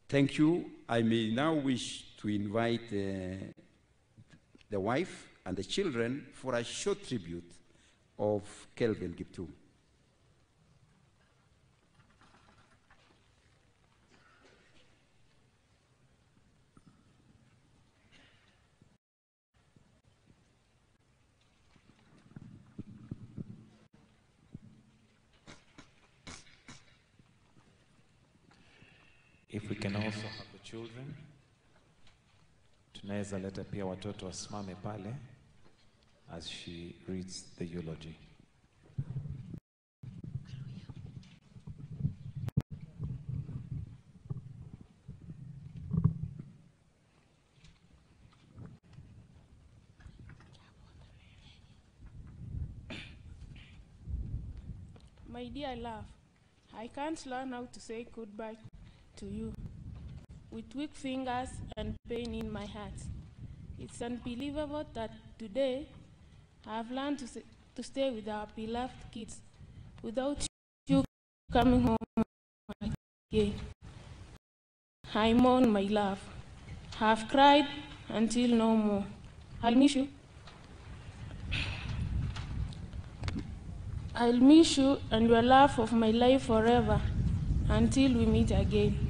Thank you. I may now wish to invite the wife and the children for a short tribute of Kelvin Kiptum. If we can also have the children, tunaweza leta pia watoto wasimame pale as she reads the eulogy. My dear love, I can't learn how to say goodbye to you with weak fingers and pain in my heart. It's unbelievable that today I have learned to stay with our beloved kids without you coming home again. I mourn my love. I have cried until no more. I'll miss you. I'll miss you and your love of my life forever until we meet again.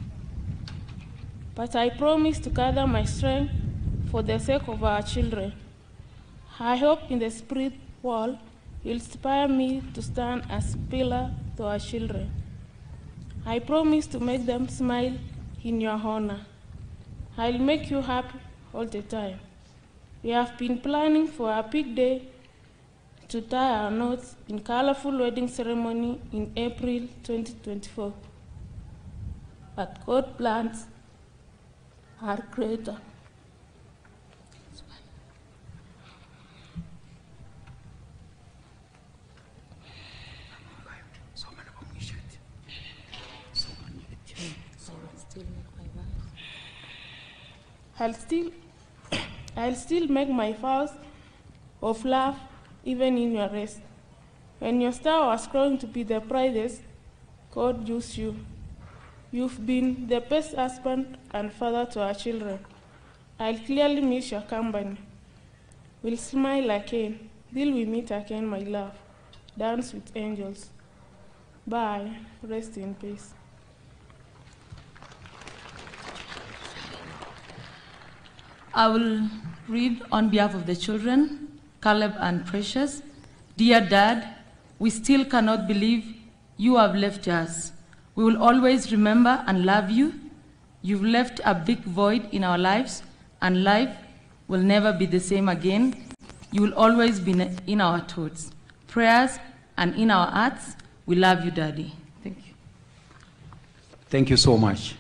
But I promise to gather my strength for the sake of our children. I hope in the spirit world you'll inspire me to stand as a pillar to our children. I promise to make them smile in your honor. I'll make you happy all the time. We have been planning for a big day to tie our knots in colorful wedding ceremony in April 2024. But God's plans are greater. I'll still make my vows of love even in your rest. When your star was growing to be the brightest, God used you. You've been the best husband and father to our children. I'll clearly miss your company. We'll smile again till we meet again, my love. Dance with angels. Bye. Rest in peace. I will read on behalf of the children, Caleb and Precious. Dear Dad, we still cannot believe you have left us. We will always remember and love you. You've left a big void in our lives, and life will never be the same again. You will always be in our thoughts, prayers, and in our hearts. We love you, Daddy. Thank you. Thank you so much.